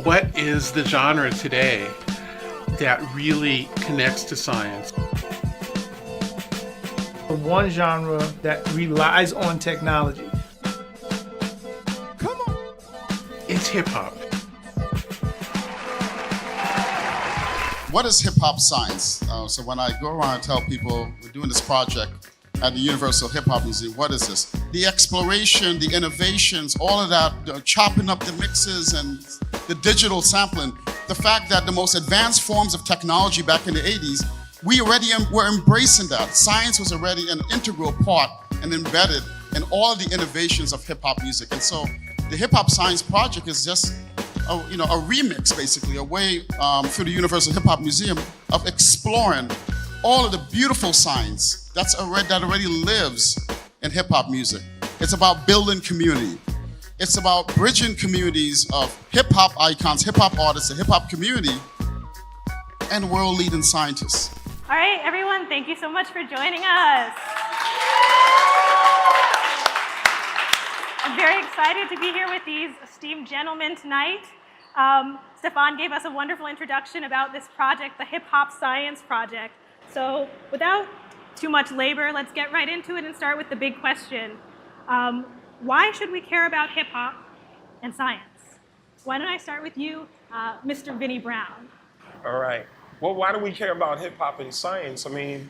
What is the genre today that really connects to science? The one genre that relies on technology. Come on. It's hip hop. What is hip hop science? So when I go around and tell people we're doing this project at the Universal Hip Hop Museum, what is this? The exploration, the innovations, all of that, chopping up the mixes and the digital sampling. The fact that the most advanced forms of technology back in the 80s, we already were embracing that. Science was already an integral part and embedded in all of the innovations of hip hop music. And so the Hip Hop Science Project is just a remix, basically, a way through the Universal Hip Hop Museum of exploring all of the beautiful science that already lives in hip hop music. It's about building community. It's about bridging communities of hip hop icons, hip hop artists, the hip hop community, and world-leading scientists. All right, everyone, thank you so much for joining us. I'm very excited to be here with these esteemed gentlemen tonight. Stefan gave us a wonderful introduction about this project, the Hip Hop Science Project. So without too much labor, let's get right into it and start with the big question. Why should we care about hip hop and science? Why don't I start with you, Mr. Vinnie Brown? All right. Well, why do we care about hip hop and science? I mean,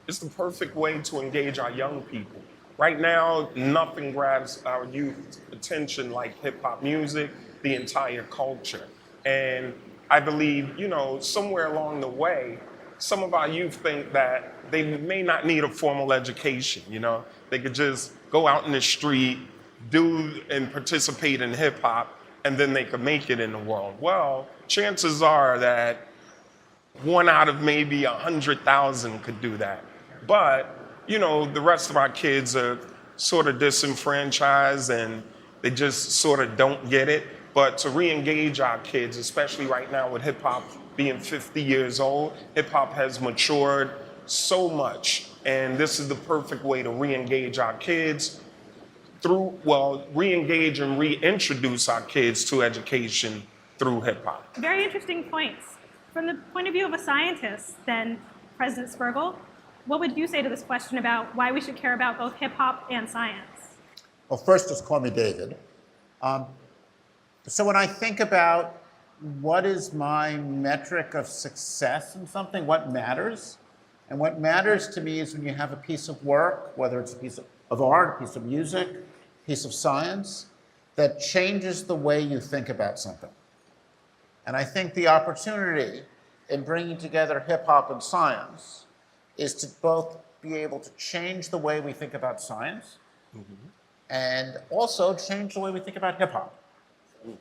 it's the perfect way to engage our young people. Right now, nothing grabs our youth attention like hip hop music, the entire culture. And I believe, somewhere along the way, some of our youth think that they may not need a formal education, They could just go out in the street, do and participate in hip hop, and then they could make it in the world. Well, chances are that 1 out of maybe 100,000 could do that. But, the rest of our kids are sort of disenfranchised and they just sort of don't get it. But to re-engage our kids, especially right now with hip hop being 50 years old, hip hop has matured so much. And this is the perfect way to re-engage our kids re-engage and reintroduce our kids to education through hip hop. Very interesting points. From the point of view of a scientist, then, President Spergel, what would you say to this question about why we should care about both hip hop and science? Well, first, just call me David. So when I think about what is my metric of success in something, what matters? And what matters to me is when you have a piece of work, whether it's a piece of art, a piece of music, a piece of science, that changes the way you think about something. And I think the opportunity in bringing together hip hop and science is to both be able to change the way we think about science and also change the way we think about hip hop.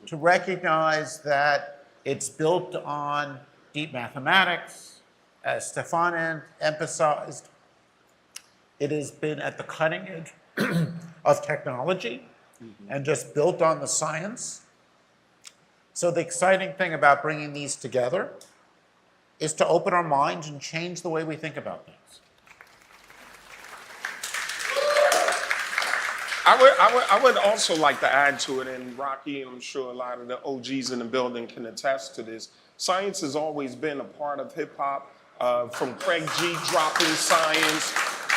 To recognize that it's built on deep mathematics, as Stefan emphasized, it has been at the cutting edge of technology and just built on the science. So the exciting thing about bringing these together is to open our minds and change the way we think about things. I would also like to add to it, and Rocky, and I'm sure a lot of the OGs in the building can attest to this. Science has always been a part of hip hop, from Craig G dropping science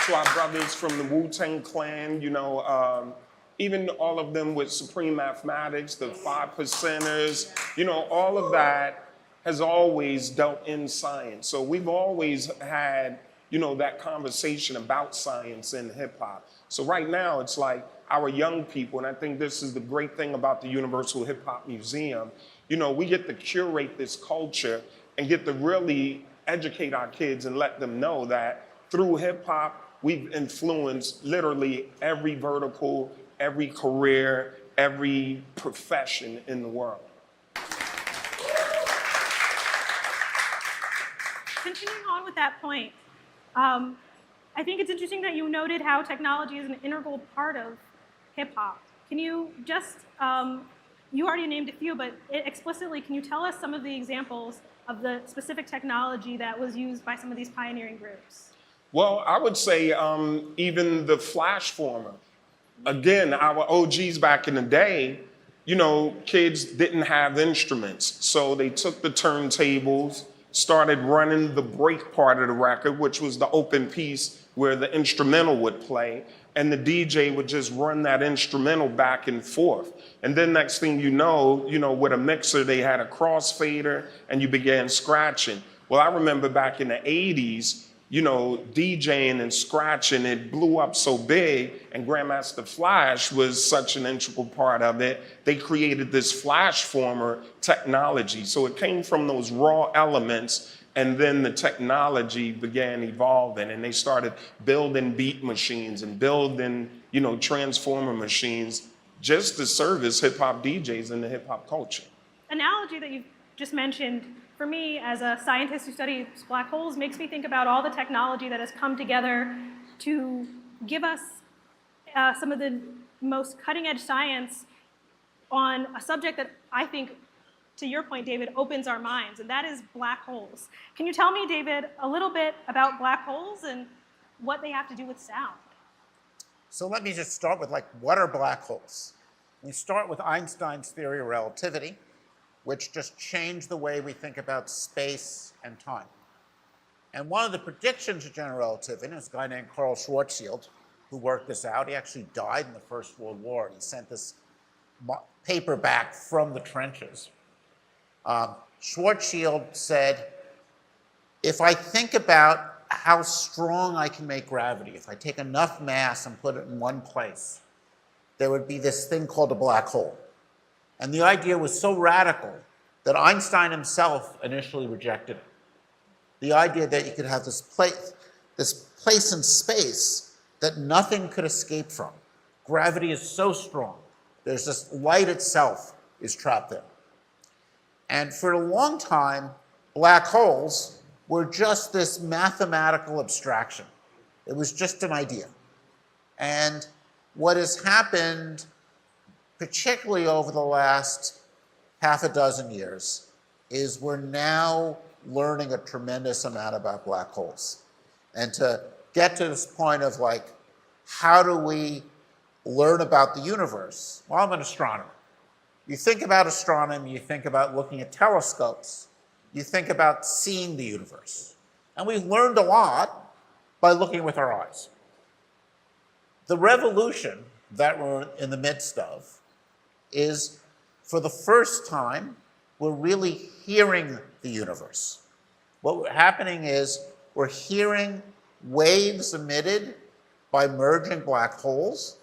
to our brothers from the Wu-Tang Clan, even all of them with Supreme Mathematics, the 5 Percenters, all of that has always dealt in science. So we've always had, that conversation about science in hip hop. So right now it's like our young people, and I think this is the great thing about the Universal Hip Hop Museum, we get to curate this culture and get to really educate our kids and let them know that through hip hop, we've influenced literally every vertical, every career, every profession in the world. Continuing on with that point, I think it's interesting that you noted how technology is an integral part of hip hop. Can you just, you already named a few, but explicitly, can you tell us some of the examples of the specific technology that was used by some of these pioneering groups? Well, I would say even the flash former. Again, our OGs back in the day, kids didn't have instruments. So they took the turntables, started running the break part of the record, which was the open piece where the instrumental would play. And the DJ would just run that instrumental back and forth. And then next thing you know, with a mixer, they had a crossfader and you began scratching. Well, I remember back in the 80s, DJing and scratching, it blew up so big, and Grandmaster Flash was such an integral part of it. They created this flash former technology. So it came from those raw elements, and then the technology began evolving, and they started building beat machines and building, transformer machines just to service hip hop DJs in the hip hop culture. Analogy that you just mentioned, for me, as a scientist who studies black holes, makes me think about all the technology that has come together to give us some of the most cutting-edge science on a subject that I think, to your point, David, opens our minds, and that is black holes. Can you tell me, David, a little bit about black holes and what they have to do with sound? So let me just start with, what are black holes? We start with Einstein's theory of relativity, which just changed the way we think about space and time. And one of the predictions of general relativity is a guy named Karl Schwarzschild who worked this out. He actually died in the First World War, and he sent this paper back from the trenches. Schwarzschild said, if I think about how strong I can make gravity, if I take enough mass and put it in one place, there would be this thing called a black hole. And the idea was so radical that Einstein himself initially rejected it. The idea that you could have this place in space that nothing could escape from. Gravity is so strong. There's this light itself is trapped there. And for a long time, black holes were just this mathematical abstraction. It was just an idea. And what has happened, particularly over the last half a dozen years, is we're now learning a tremendous amount about black holes. And to get to this point of how do we learn about the universe? Well, I'm an astronomer. You think about astronomy, you think about looking at telescopes, you think about seeing the universe. And we've learned a lot by looking with our eyes. The revolution that we're in the midst of is, for the first time, we're really hearing the universe. What's happening is we're hearing waves emitted by merging black holes.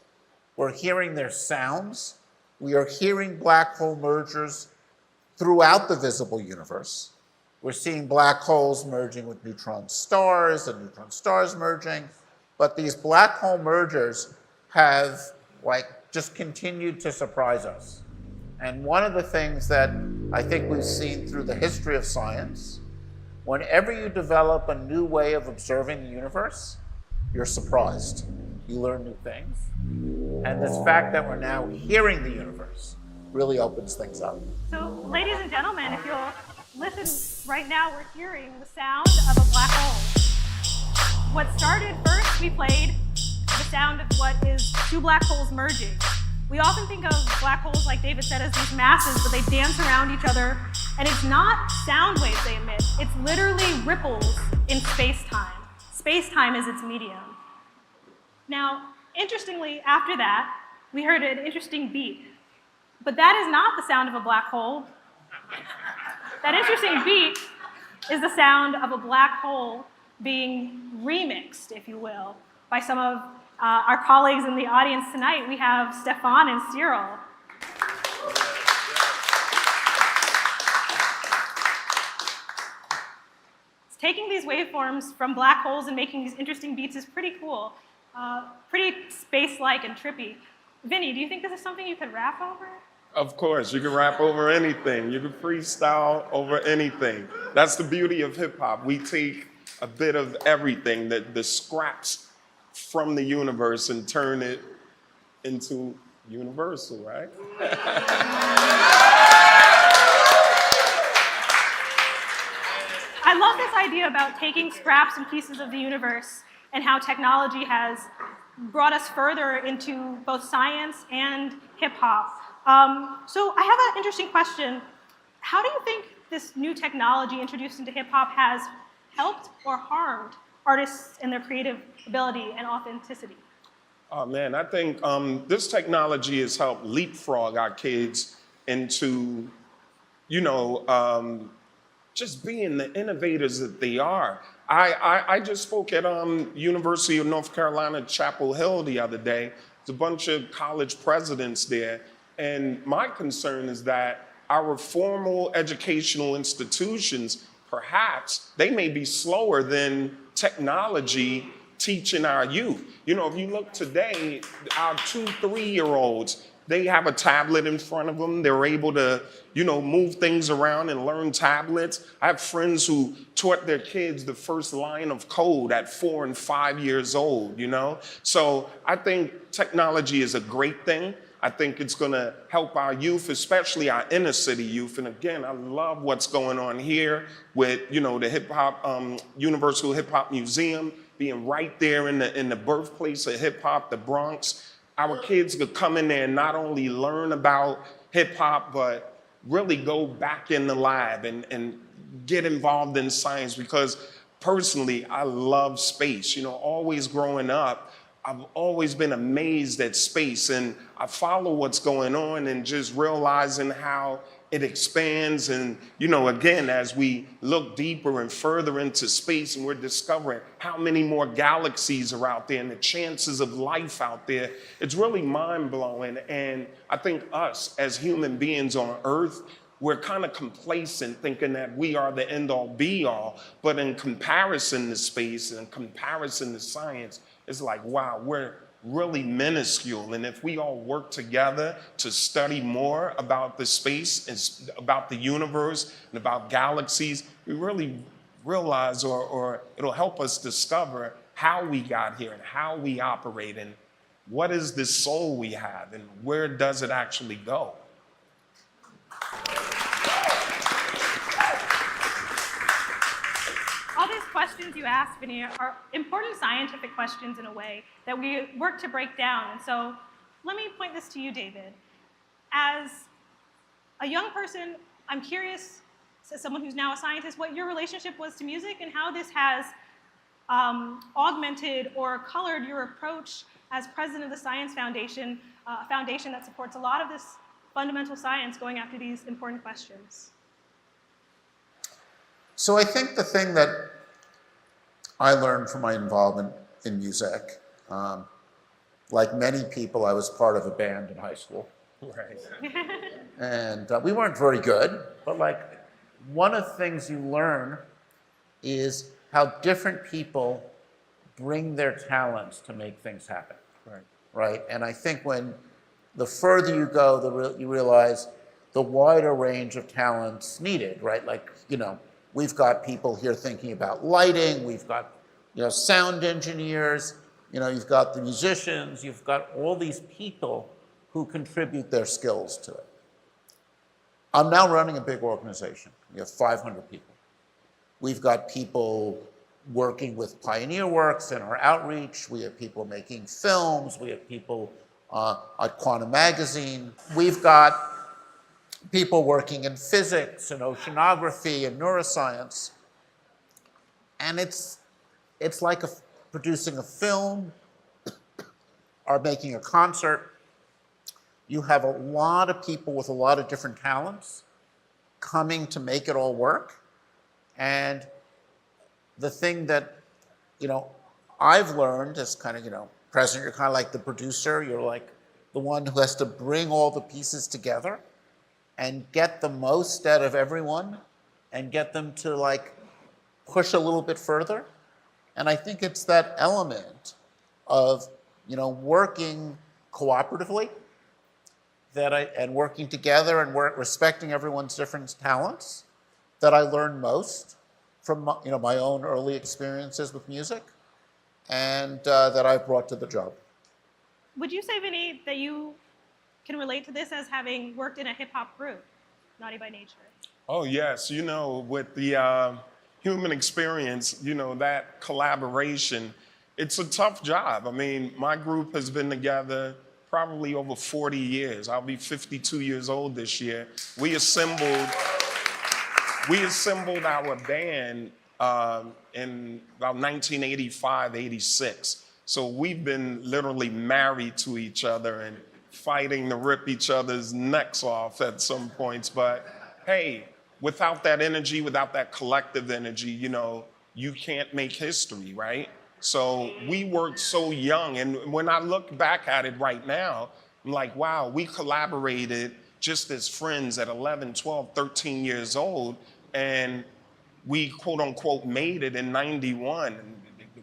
We're hearing their sounds. We are hearing black hole mergers throughout the visible universe. We're seeing black holes merging with neutron stars and neutron stars merging. But these black hole mergers have just continued to surprise us. And one of the things that I think we've seen through the history of science, whenever you develop a new way of observing the universe, you're surprised. You learn new things. And this fact that we're now hearing the universe really opens things up. So, ladies and gentlemen, if you'll listen right now, we're hearing the sound of a black hole. What started first, we played the sound of what is two black holes merging. We often think of black holes, like David said, as these masses, but they dance around each other, and it's not sound waves they emit. It's literally ripples in space-time. Space-time is its medium. Now, interestingly, after that, we heard an interesting beat. But that is not the sound of a black hole. That interesting beat is the sound of a black hole being remixed, if you will, by some of our colleagues in the audience tonight. We have Stefan and Cyril. Taking these waveforms from black holes and making these interesting beats is pretty cool. Pretty space-like and trippy. Vinnie, do you think this is something you could rap over? Of course, you can rap over anything. You can freestyle over anything. That's the beauty of hip hop. We take a bit of everything, the scraps from the universe, and turn it into universal, right? I love this idea about taking scraps and pieces of the universe and how technology has brought us further into both science and hip hop. So I have an interesting question. How do you think this new technology introduced into hip hop has helped or harmed artists in their creative ability and authenticity? Oh man, I think this technology has helped leapfrog our kids into, you know, just being the innovators that they are. I just spoke at University of North Carolina, Chapel Hill the other day. There's a bunch of college presidents there. And my concern is that our formal educational institutions, perhaps, they may be slower than technology teaching our youth. You know, if you look today, our 2, 3-year-olds, they have a tablet in front of them. They're able to, you know, move things around and learn tablets. I have friends who taught their kids the first line of code at 4 and 5 years old, you know? So I think technology is a great thing. I think it's gonna help our youth, especially our inner city youth. And again, I love what's going on here with, you know, the hip hop, Universal Hip Hop Museum being right there in the birthplace of hip hop, the Bronx. Our kids could come in there and not only learn about hip hop, but really go back in the lab and get involved in science, because personally, I love space. You know, always growing up, I've always been amazed at space, and I follow what's going on and just realizing how it expands. And, you know, again, as we look deeper and further into space, and we're discovering how many more galaxies are out there and the chances of life out there, it's really mind-blowing. And I think us as human beings on Earth, we're kind of complacent thinking that we are the end-all be-all, but in comparison to space and in comparison to science, it's like, wow, we're really minuscule. And if we all work together to study more about the space and about the universe and about galaxies, we really realize, or it'll help us discover how we got here and how we operate and what is this soul we have and where does it actually go. All these questions you asked, Vinnie, are important scientific questions in a way that we work to break down. And so let me point this to you, David. As a young person, I'm curious, as someone who's now a scientist, what your relationship was to music and how this has augmented or colored your approach as president of the Science Foundation, a foundation that supports a lot of this fundamental science going after these important questions. So I think the thing that I learned from my involvement in music, like many people, I was part of a band in high school. Right. And we weren't very good, but like one of the things you learn is how different people bring their talents to make things happen. Right. Right? And I think when the further you go, you realize the wider range of talents needed, right? Like, you know, we've got people here thinking about lighting, we've got, you know, sound engineers, you know, you've got the musicians, you've got all these people who contribute their skills to it. I'm now running a big organization. We have 500 people. We've got people working with Pioneer Works in our outreach. We have people making films. We have people at Quantum Magazine. We've got people working in physics and oceanography and neuroscience. And it's like producing a film or making a concert. You have a lot of people with a lot of different talents coming to make it all work. And the thing that, you know, I've learned as kind of, you know, president, you're kind of like the producer. You're like the one who has to bring all the pieces together and get the most out of everyone and get them to like push a little bit further. And I think it's that element of, you know, working cooperatively and working together and respecting everyone's different talents that I learned most from, you know, my own early experiences with music and that I've brought to the job. Would you say, Vinnie, that you can relate to this as having worked in a hip hop group, Naughty by Nature? Oh yes, you know, with the human experience, you know, that collaboration, it's a tough job. I mean, my group has been together probably over 40 years. I'll be 52 years old this year. We assembled our band in about 1985, 86. So we've been literally married to each other and fighting to rip each other's necks off at some points. But hey, without that energy, without that collective energy, you know, you can't make history, right? So we worked so young. And when I look back at it right now, I'm like, wow, we collaborated just as friends at 11, 12, 13 years old. And we quote unquote made it in 91 and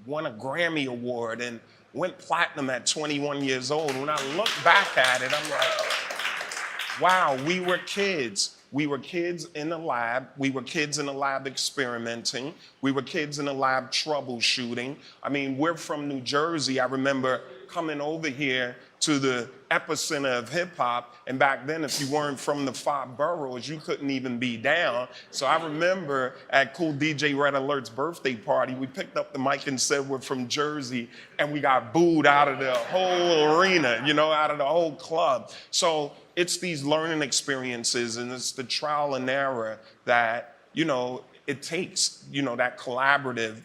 won a Grammy Award and went platinum at 21 years old. When I look back at it, I'm like, wow, we were kids. We were kids in the lab. We were kids in the lab experimenting. We were kids in the lab troubleshooting. I mean, we're from New Jersey. I remember coming over here to the epicenter of hip hop. And back then, if you weren't from the 5 boroughs, you couldn't even be down. So I remember at Cool DJ Red Alert's birthday party, we picked up the mic and said we're from Jersey, and we got booed out of the whole arena, you know, out of the whole club. So it's these learning experiences and it's the trial and error that, you know, it takes, you know, that collaborative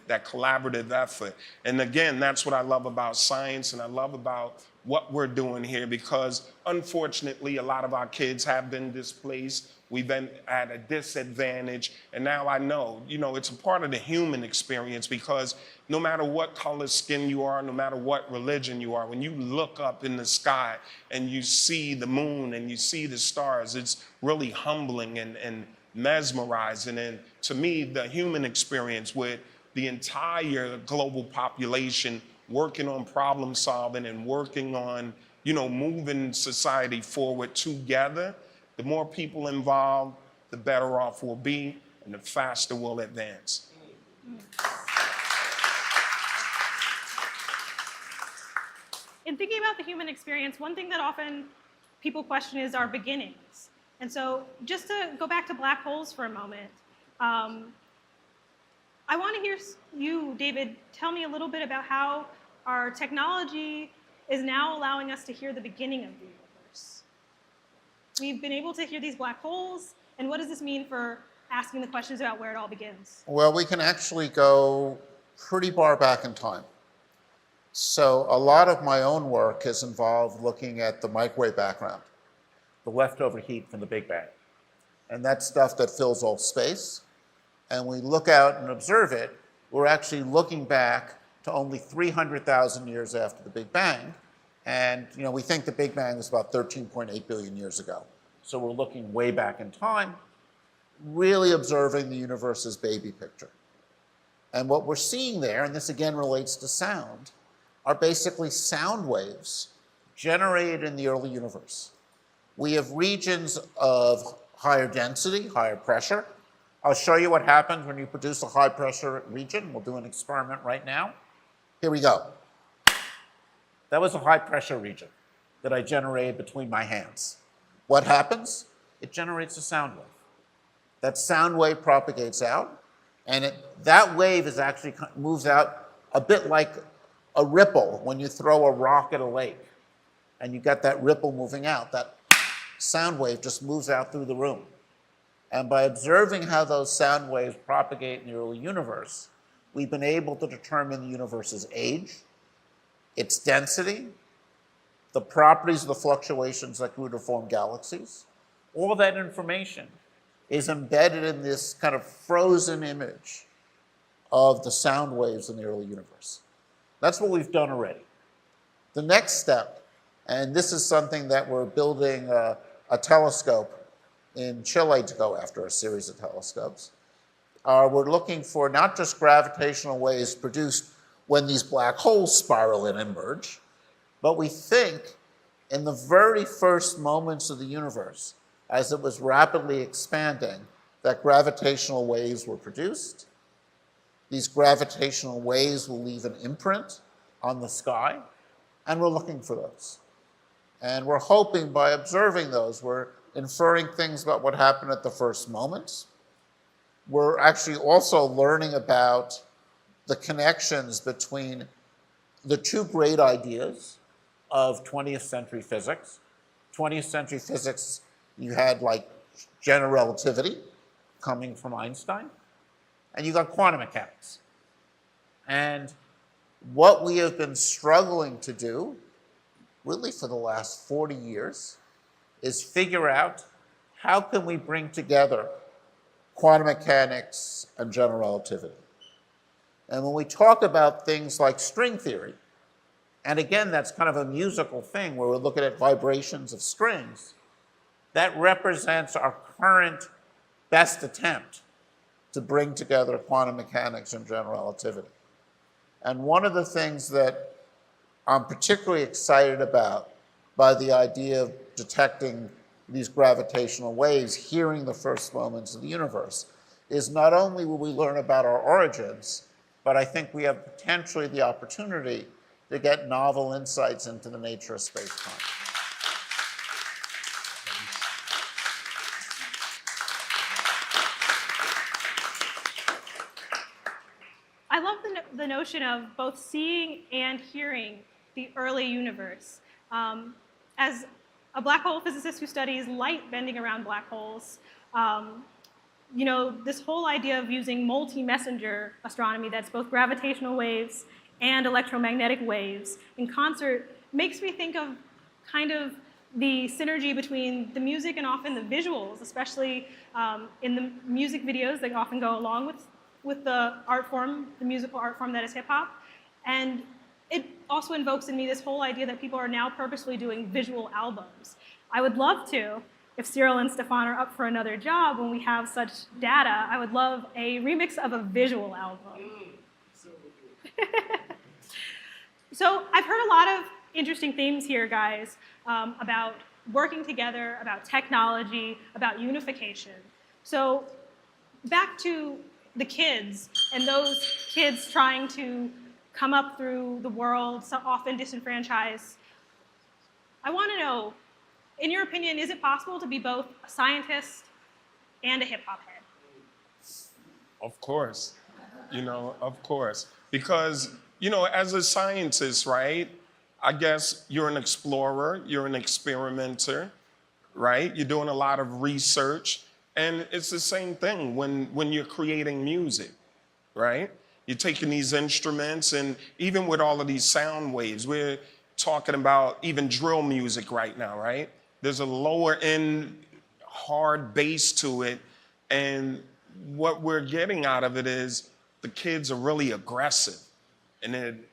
effort. And again, that's what I love about science and I love about what we're doing here, because unfortunately, a lot of our kids have been displaced. We've been at a disadvantage. And now I know, you know, it's a part of the human experience, because no matter what color skin you are, no matter what religion you are, when you look up in the sky and you see the moon and you see the stars, it's really humbling and mesmerizing. And to me, the human experience with the entire global population working on problem solving and working on, you know, moving society forward together, the more people involved, the better off we'll be and the faster we'll advance. In thinking about the human experience, one thing that often people question is our beginnings. And so just to go back to black holes for a moment, I want to hear you, David, tell me a little bit about how our technology is now allowing us to hear the beginning of the universe. We've been able to hear these black holes, and what does this mean for asking the questions about where it all begins? Well, we can actually go pretty far back in time. So a lot of my own work has involved looking at the microwave background, the leftover heat from the Big Bang. And that's stuff that fills all space. And we look out and observe it, we're actually looking back to only 300,000 years after the Big Bang. And you know, we think the Big Bang was about 13.8 billion years ago. So we're looking way back in time, really observing the universe's baby picture. And what we're seeing there, and this again relates to sound, are basically sound waves generated in the early universe. We have regions of higher density, higher pressure. I'll show you what happens when you produce a high pressure region. We'll do an experiment right now. Here we go. That was a high pressure region that I generated between my hands. What happens? It generates a sound wave. That sound wave propagates out, and that wave is actually moves out a bit like a ripple when you throw a rock at a lake, and you get that ripple moving out. That sound wave just moves out through the room. And by observing how those sound waves propagate in the early universe, we've been able to determine the universe's age, its density, the properties of the fluctuations that grew to form galaxies. All that information is embedded in this kind of frozen image of the sound waves in the early universe. That's what we've done already. The next step, and this is something that we're building a telescope in Chile to go after, a series of telescopes, we're looking for not just gravitational waves produced when these black holes spiral in and merge, but we think in the very first moments of the universe, as it was rapidly expanding, that gravitational waves were produced. These gravitational waves will leave an imprint on the sky, and we're looking for those. And we're hoping by observing those, we're inferring things about what happened at the first moments. We're actually also learning about the connections between the two great ideas of 20th century physics. 20th century physics, you had like general relativity coming from Einstein, and you got quantum mechanics. And what we have been struggling to do, really for the last 40 years, is figure out how can we bring together quantum mechanics and general relativity. And when we talk about things like string theory, and again, that's kind of a musical thing where we're looking at vibrations of strings, that represents our current best attempt to bring together quantum mechanics and general relativity. And one of the things that I'm particularly excited about by the idea of detecting these gravitational waves, hearing the first moments of the universe, is not only will we learn about our origins, but I think we have potentially the opportunity to get novel insights into the nature of space-time. I love the notion of both seeing and hearing the early universe. As a black hole physicist who studies light bending around black holes, you know, this whole idea of using multi-messenger astronomy, that's both gravitational waves and electromagnetic waves in concert, makes me think of kind of the synergy between the music and often the visuals, especially in the music videos that often go along with the art form, the musical art form that is hip hop. And it also invokes in me this whole idea that people are now purposely doing visual albums. I would love to, if Cyril and Stefan are up for another job when we have such data, I would love a remix of a visual album. So I've heard a lot of interesting themes here, guys, about working together, about technology, about unification. So back to the kids and those kids trying to come up through the world, so often disenfranchised. I want to know, in your opinion, is it possible to be both a scientist and a hip-hop head? Of course, of course. Because, as a scientist, right, I guess you're an explorer, you're an experimenter, right? You're doing a lot of research. And it's the same thing when you're creating music, right? You're taking these instruments, and even with all of these sound waves, we're talking about even drill music right now, right? There's a lower end hard bass to it, and what we're getting out of it is the kids are really aggressive. And then,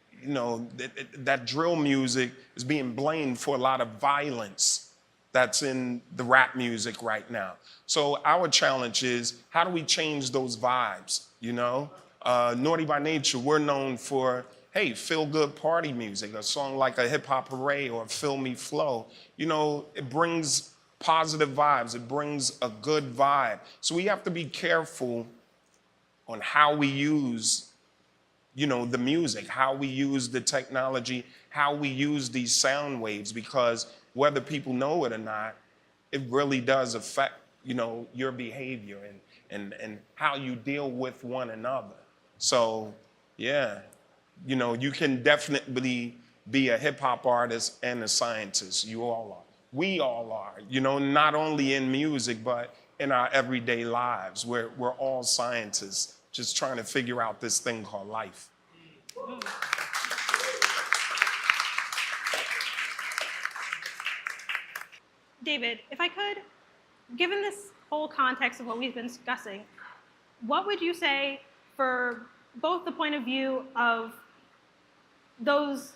that drill music is being blamed for a lot of violence that's in the rap music right now. So our challenge is, how do we change those vibes, Naughty by Nature, we're known for, hey, feel-good party music, a song like a Hip Hop Hooray or Feel Me Flow. It brings positive vibes. It brings a good vibe. So we have to be careful on how we use, the music, how we use the technology, how we use these sound waves, because whether people know it or not, it really does affect, your behavior and how you deal with one another. So, yeah, you can definitely be a hip hop artist and a scientist. You all are. We all are, not only in music, but in our everyday lives. We're all scientists just trying to figure out this thing called life. David, if I could, given this whole context of what we've been discussing, what would you say for both the point of view of those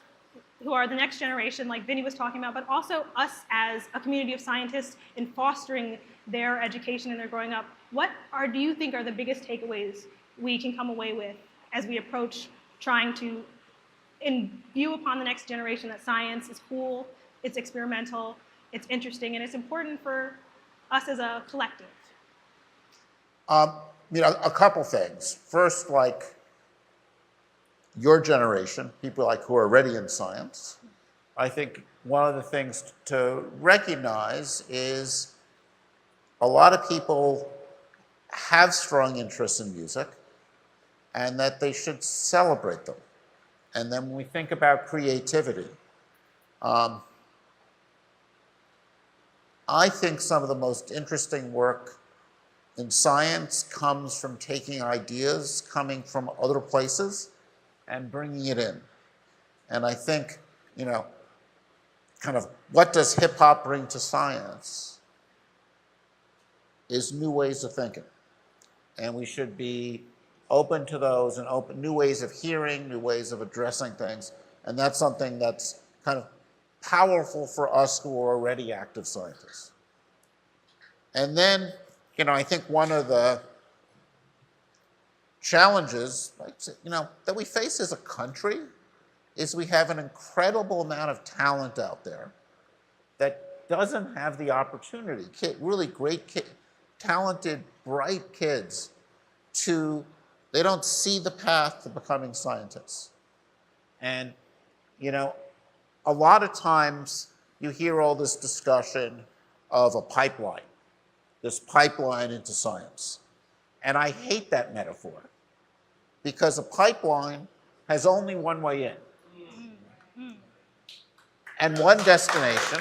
who are the next generation, like Vinnie was talking about, but also us as a community of scientists in fostering their education and their growing up? What do you think are the biggest takeaways we can come away with as we approach trying to imbue upon the next generation that science is cool, it's experimental, it's interesting, and it's important for us as a collective? A couple things. First, like your generation, people like who are already in science, I think one of the things to recognize is a lot of people have strong interests in music and that they should celebrate them. And then when we think about creativity, I think some of the most interesting work in science comes from taking ideas coming from other places and bringing it in. And I think, kind of what does hip hop bring to science is new ways of thinking. And we should be open to those and open new ways of hearing, new ways of addressing things. And that's something that's kind of powerful for us who are already active scientists. And then, I think one of the challenges, that we face as a country is we have an incredible amount of talent out there that doesn't have the opportunity, really great, talented, bright kids, they don't see the path to becoming scientists. And, a lot of times you hear all this discussion of a pipeline, this pipeline into science. And I hate that metaphor because a pipeline has only one way in and one destination.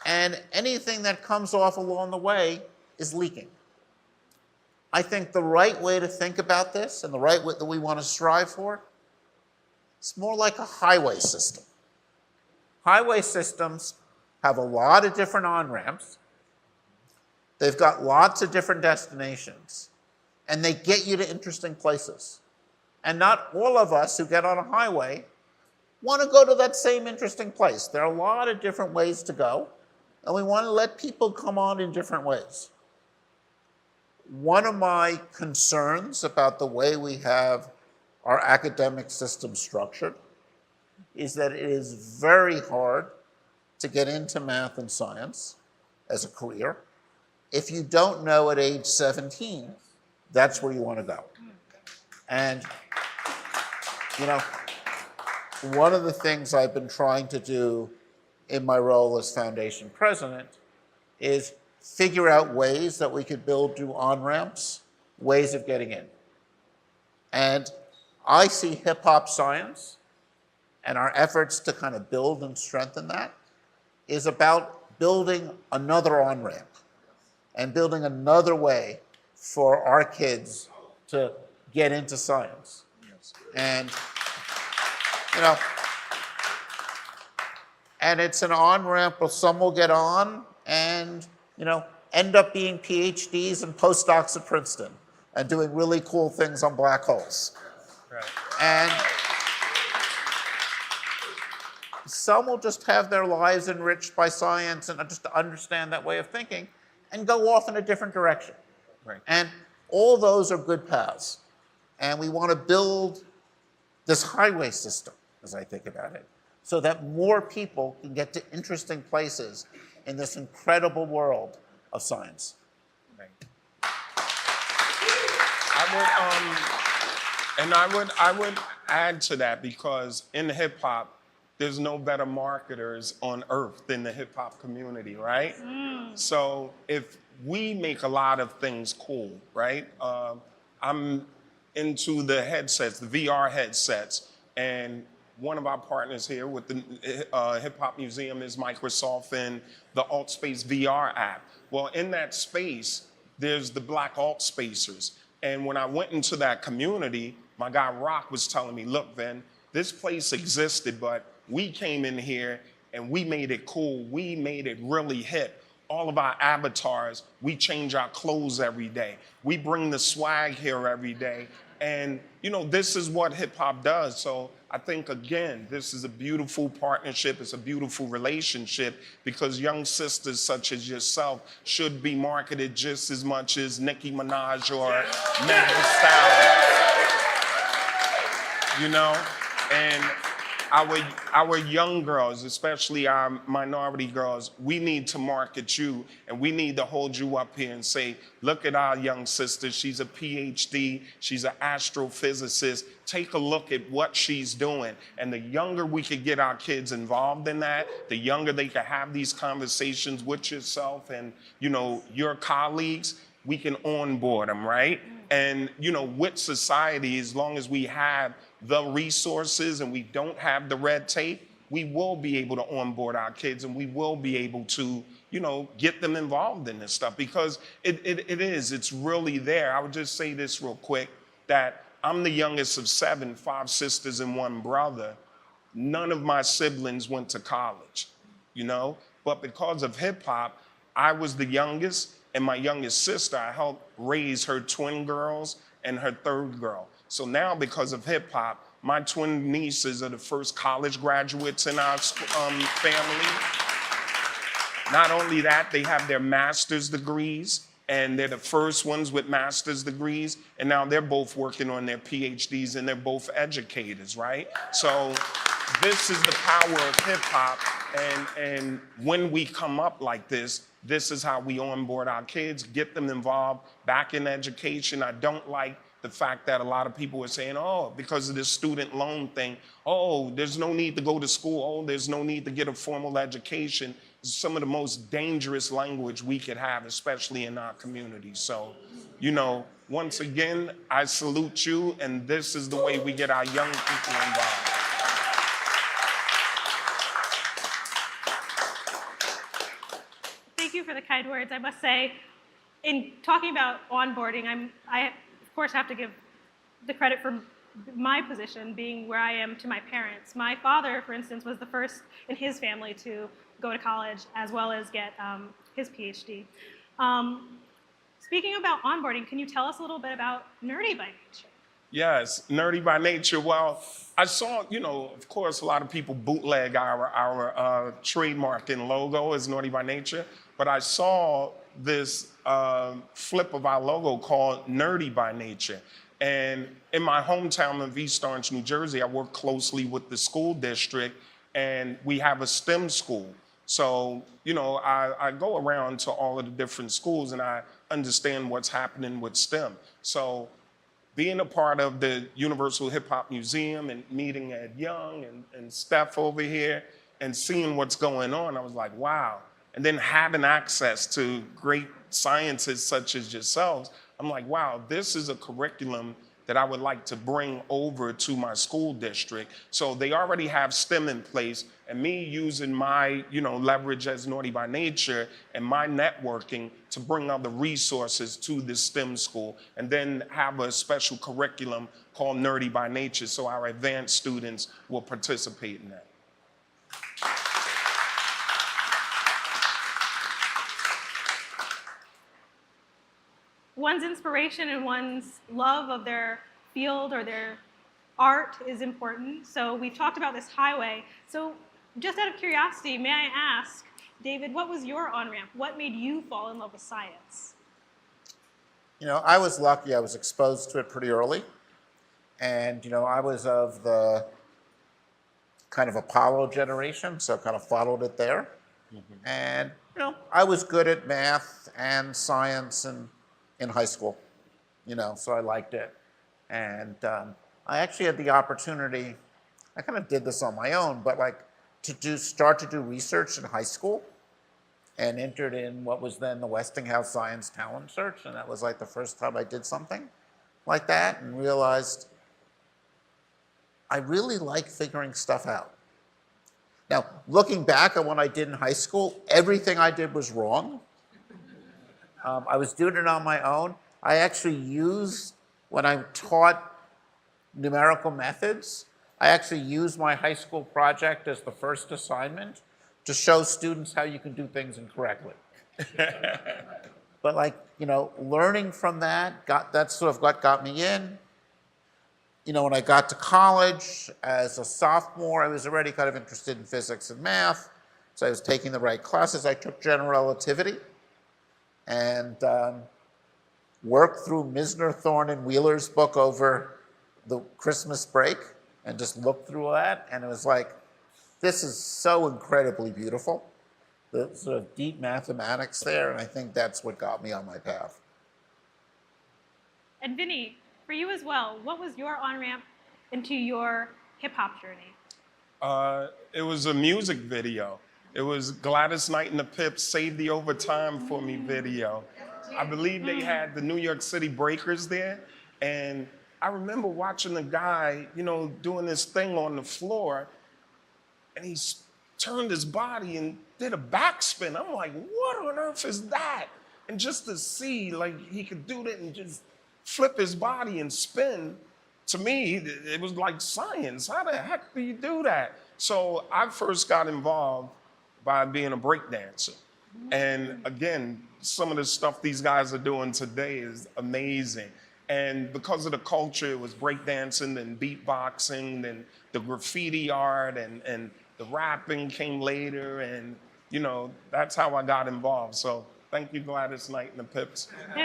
And anything that comes off along the way is leaking. I think the right way to think about this and the right way that we want to strive for, it's more like a highway system. Highway systems have a lot of different on-ramps. They've got lots of different destinations, and they get you to interesting places. And not all of us who get on a highway want to go to that same interesting place. There are a lot of different ways to go, and we want to let people come on in different ways. One of my concerns about the way we have our academic system structured is that it is very hard to get into math and science as a career if you don't know at age 17 that's where you want to go. And, one of the things I've been trying to do in my role as foundation president is figure out ways that we could build new on-ramps, ways of getting in. And I see hip-hop science and our efforts to kind of build and strengthen that is about building another on-ramp and building another way for our kids to get into science. And, and it's an on-ramp where some will get on and, end up being PhDs and postdocs at Princeton and doing really cool things on black holes. Right. And some will just have their lives enriched by science and just understand that way of thinking and go off in a different direction. Right. And all those are good paths. And we want to build this highway system, as I think about it, so that more people can get to interesting places in this incredible world of science. Right. I would add to that because in hip hop, there's no better marketers on earth than the hip hop community, right? So if we make a lot of things cool, right? I'm into the headsets, the VR headsets, and one of our partners here with the Hip Hop Museum is Microsoft and the AltSpace VR app. Well, in that space, there's the Black Alt Spacers. And when I went into that community, my guy Rock was telling me, look, Vin, this place existed, but we came in here and we made it cool. We made it really hip. All of our avatars, we change our clothes every day. We bring the swag here every day. And, this is what hip hop does. So I think, again, this is a beautiful partnership. It's a beautiful relationship because young sisters such as yourself should be marketed just as much as Nicki Minaj or Meg Thee Stallion. And our young girls, especially our minority girls, we need to market you and we need to hold you up here and say, look at our young sister. She's a PhD. She's an astrophysicist. Take a look at what she's doing. And the younger we could get our kids involved in that, the younger they can have these conversations with yourself and, your colleagues, we can onboard them, right? And, with society, as long as we have the resources and we don't have the red tape, we will be able to onboard our kids and we will be able to, you know, get them involved in this stuff because it's really there. I would just say this real quick, that I'm the youngest of 7, 5 sisters and 1 brother. None of my siblings went to college, you know, but because of hip hop, I was the youngest, and my youngest sister, I helped raise her twin girls and her 3rd girl. So now because of hip hop, my twin nieces are the first college graduates in our family. Not only that, they have their master's degrees, and they're the first ones with master's degrees, and now they're both working on their PhDs, and they're both educators, right? So this is the power of hip hop, and when we come up like this is how we onboard our kids, get them involved back in education. I don't like the fact that a lot of people are saying, oh, because of this student loan thing, oh, there's no need to go to school, oh, there's no need to get a formal education. It's some of the most dangerous language we could have, especially in our community. So, you know, once again, I salute you, and this is the way we get our young people involved. Thank you for the kind words. I must say, in talking about onboarding, I of course have to give the credit for my position being where I am to my parents. My father, for instance, was the first in his family to go to college as well as get his PhD. Speaking about onboarding, can you tell us a little bit about Nerdy by Nature? Yes, Nerdy by Nature. Well, I saw, you know, of course, a lot of people bootleg our trademark and logo as Nerdy by Nature, but I saw this flip of our logo called Nerdy by Nature. And in my hometown of East Orange, New Jersey, I work closely with the school district, and we have a STEM school. So, you know, I go around to all of the different schools and I understand what's happening with STEM. So being a part of the Universal Hip Hop Museum and meeting Ed Young and Steph over here and seeing what's going on, I was like, wow. And then having access to great scientists such as yourselves, I'm like, wow, this is a curriculum that I would like to bring over to my school district. So they already have STEM in place, and me using my, you know, leverage as Naughty by Nature and my networking to bring other resources to this STEM school, and then have a special curriculum called Nerdy by Nature so our advanced students will participate in that. One's inspiration and one's love of their field or their art is important. So we've talked about this highway. So just out of curiosity, may I ask, David, what was your on-ramp? What made you fall in love with science? You know, I was lucky. I was exposed to it pretty early. And, you know, I was of the kind of Apollo generation, so kind of followed it there. Mm-hmm. And, you know, I was good at math and science and in high school, you know, so I liked it. And I actually had the opportunity, I kind of did this on my own, but like start to do research in high school and entered in what was then the Westinghouse Science Talent Search. And that was like the first time I did something like that and realized I really like figuring stuff out. Now, looking back at what I did in high school, everything I did was wrong. I was doing it on my own. I actually used, when I taught numerical methods, I actually used my high school project as the first assignment to show students how you can do things incorrectly. But like, you know, learning from that, that's sort of what got me in. You know, when I got to college as a sophomore, I was already kind of interested in physics and math. So I was taking the right classes. I took general relativity and worked through Misner, Thorne, and Wheeler's book over the Christmas break and just looked through that. And it was like, this is so incredibly beautiful. The sort of deep mathematics there. And I think that's what got me on my path. And Vinnie, for you as well, what was your on-ramp into your hip-hop journey? It was a music video. It was Gladys Knight and the Pips Save the Overtime for Me video. I believe they had the New York City Breakers there, and I remember watching a guy, doing this thing on the floor, and he turned his body and did a backspin. I'm like, what on earth is that? And just to see, like, he could do that and just flip his body and spin, to me, it was like science. How the heck do you do that? So I first got involved by being a break dancer. And again, some of the stuff these guys are doing today is amazing. And because of the culture, it was breakdancing and beatboxing and the graffiti art and the rapping came later. And, that's how I got involved. So thank you, Gladys Knight and the Pips. We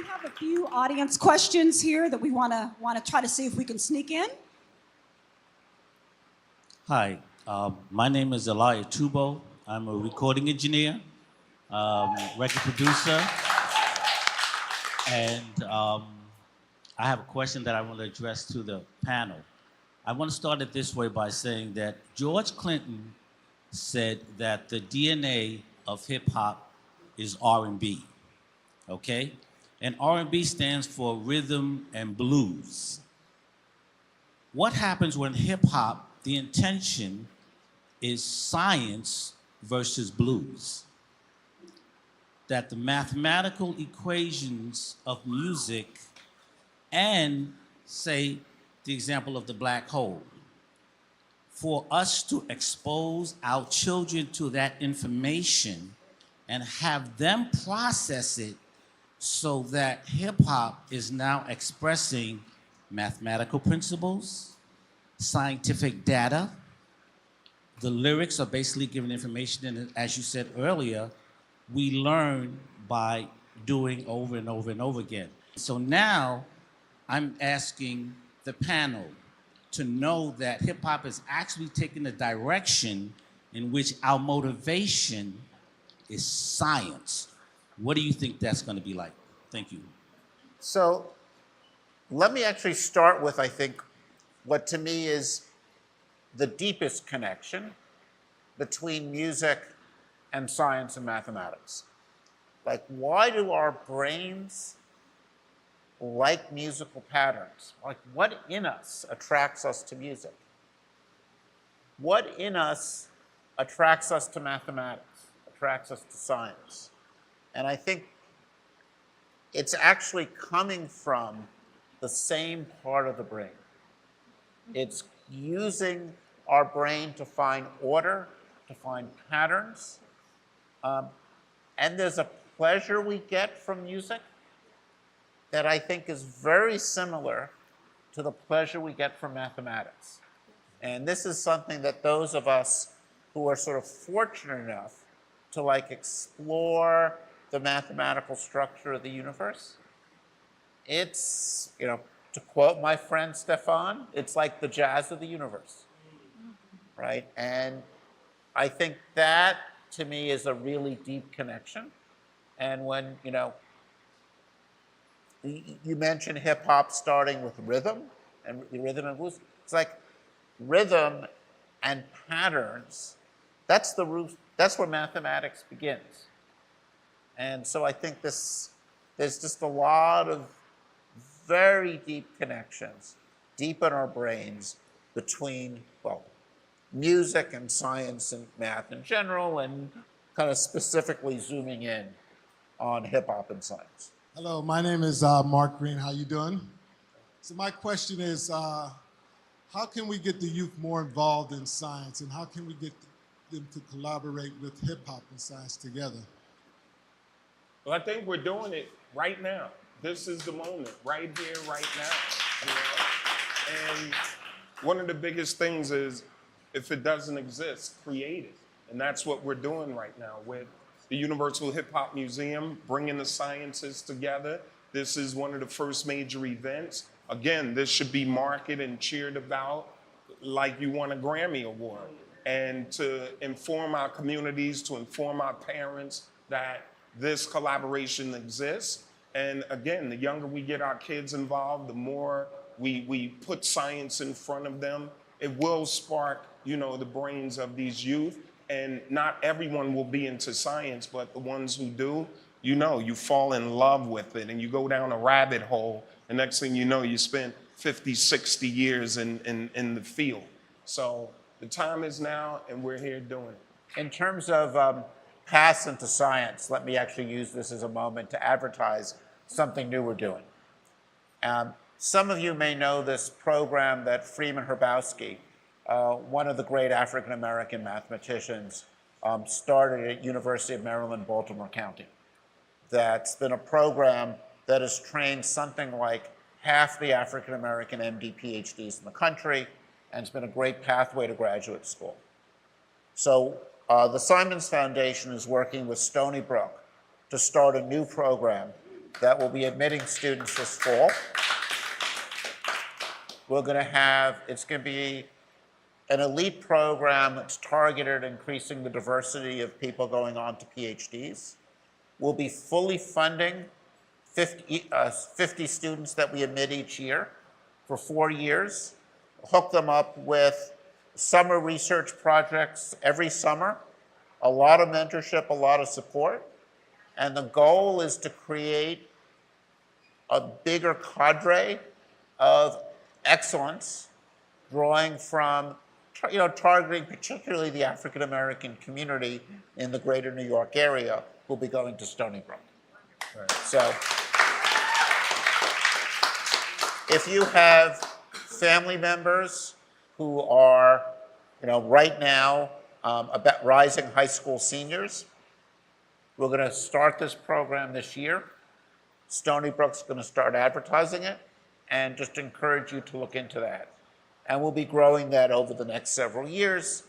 have a few audience questions here that we want to try to see if we can sneak in. Hi, my name is Elia Tubo. I'm a recording engineer, record producer, and I have a question that I want to address to the panel. I want to start it this way by saying that George Clinton said that the DNA of hip hop is R&B, okay? And R&B stands for rhythm and blues. What happens when hip hop, the intention is science versus blues? That the mathematical equations of music and, say, the example of the black hole, for us to expose our children to that information and have them process it so that hip hop is now expressing mathematical principles, scientific data. The lyrics are basically giving information, and as you said earlier, we learn by doing over and over and over again. So now I'm asking the panel to know that hip hop is actually taking a direction in which our motivation is science. What do you think that's going to be like? Thank you. So let me actually start with, I think, what to me is the deepest connection between music and science and mathematics. Like, why do our brains like musical patterns? Like, what in us attracts us to music? What in us attracts us to mathematics, attracts us to science? And I think it's actually coming from the same part of the brain. It's using our brain to find order, to find patterns. And there's a pleasure we get from music that I think is very similar to the pleasure we get from mathematics. And this is something that those of us who are sort of fortunate enough to explore the mathematical structure of the universe, it's, to quote my friend Stefan, it's like the jazz of the universe, right? And I think that, to me, is a really deep connection. And when, you mentioned hip hop starting with rhythm and blues. It's like rhythm and patterns. That's the root. That's where mathematics begins. And so I think there's just a lot of very deep connections, deep in our brains, between, music and science and math in general, and kind of specifically zooming in on hip hop and science. Hello, my name is Mark Green. How you doing? So my question is, how can we get the youth more involved in science, and how can we get them to collaborate with hip hop and science together? Well, I think we're doing it right now. This is the moment, right here, right now. And one of the biggest things is, if it doesn't exist, create it. And that's what we're doing right now with the Universal Hip Hop Museum, bringing the scientists together. This is one of the first major events. Again, this should be marketed and cheered about like you won a Grammy Award. And to inform our communities, to inform our parents that this collaboration exists. And again, the younger we get our kids involved, the more we put science in front of them, it will spark, the brains of these youth. And not everyone will be into science, but the ones who do, you know, you fall in love with it and you go down a rabbit hole. And next thing you know, you spent 50, 60 years in the field. So the time is now, and we're here doing it. In terms of paths into science, let me actually use this as a moment to advertise something new we're doing. Some of you may know this program that Freeman Hrabowski, one of the great African-American mathematicians, started at University of Maryland, Baltimore County. That's been a program that has trained something like half the African-American MD PhDs in the country, and it's been a great pathway to graduate school. So the Simons Foundation is working with Stony Brook to start a new program that will be admitting students this fall. We're going to have, it's going to be an elite program that's targeted at increasing the diversity of people going on to PhDs. We'll be fully funding 50 students that we admit each year for 4 years, hook them up with summer research projects every summer, a lot of mentorship, a lot of support, and the goal is to create a bigger cadre of excellence, drawing from, targeting particularly the African American community in the greater New York area who'll be going to Stony Brook. Right. So, if you have family members who are, right now about rising high school seniors, we're going to start this program this year. Stony Brook's going to start advertising it, and just encourage you to look into that. And we'll be growing that over the next several years.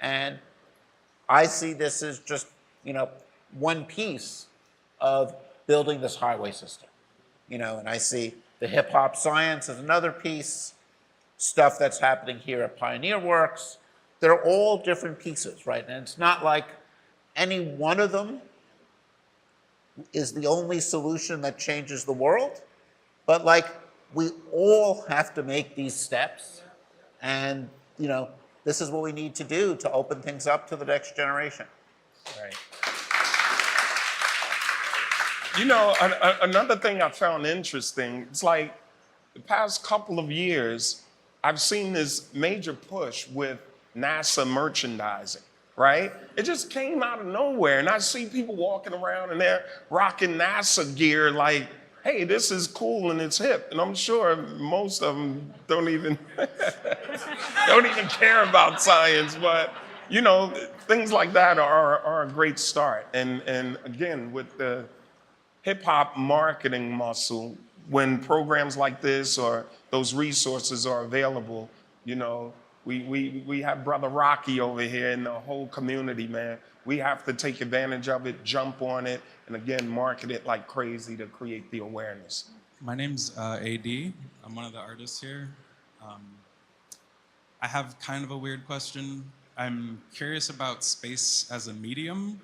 And I see this as just, one piece of building this highway system. And I see the hip hop science as another piece, stuff that's happening here at Pioneer Works. They're all different pieces, right? And it's not like any one of them is the only solution that changes the world, but we all have to make these steps. And, this is what we need to do to open things up to the next generation. Right. Another thing I found interesting, it's like the past couple of years, I've seen this major push with NASA merchandising, right? It just came out of nowhere. And I see people walking around and they're rocking NASA gear like, hey, this is cool and it's hip. And I'm sure most of them don't even care about science, but things like that are a great start. And again, with the hip hop marketing muscle, when programs like this or those resources are available, we have Brother Rocky over here and the whole community, man. We have to take advantage of it, jump on it, and again, market it like crazy to create the awareness. My name's AD. I'm one of the artists here. I have kind of a weird question. I'm curious about space as a medium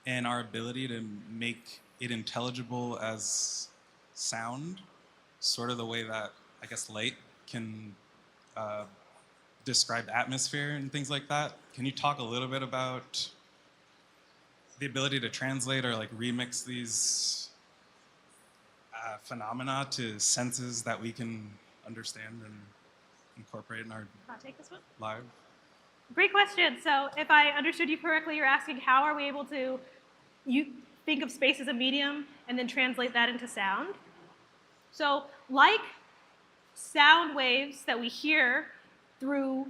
and our ability to make it intelligible as sound, sort of the way that, I guess, light can describe atmosphere and things like that. Can you talk a little bit about the ability to translate or remix these phenomena to senses that we can understand and incorporate in our lives? Great question. So if I understood you correctly, you're asking how are we able to think of space as a medium and then translate that into sound? So like sound waves that we hear through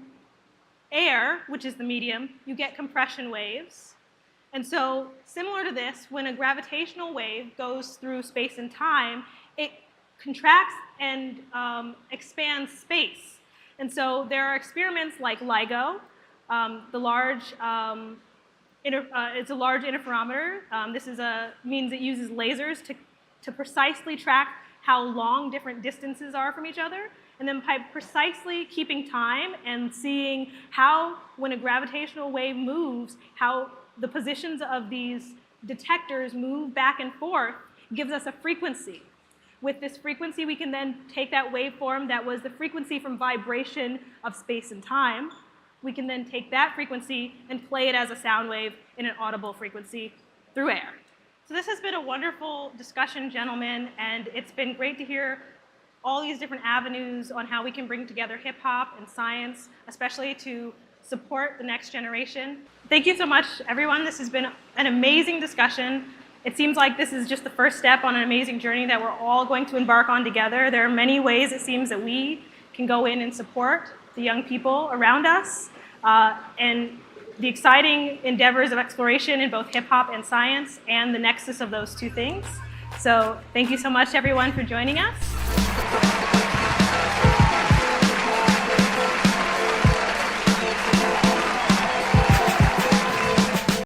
air, which is the medium, you get compression waves. And so similar to this, when a gravitational wave goes through space and time, it contracts and expands space. And so there are experiments like LIGO, it's a large interferometer. This means it uses lasers to precisely track how long different distances are from each other. And then by precisely keeping time and seeing how, when a gravitational wave moves, how the positions of these detectors move back and forth, gives us a frequency. With this frequency, we can then take that waveform that was the frequency from vibration of space and time. We can then take that frequency and play it as a sound wave in an audible frequency through air. So this has been a wonderful discussion, gentlemen, and it's been great to hear all these different avenues on how we can bring together hip hop and science, especially to support the next generation. Thank you so much, everyone. This has been an amazing discussion. It seems like this is just the first step on an amazing journey that we're all going to embark on together. There are many ways, it seems, that we can go in and support the young people around us, and the exciting endeavors of exploration in both hip hop and science, and the nexus of those two things. So thank you so much, everyone, for joining us.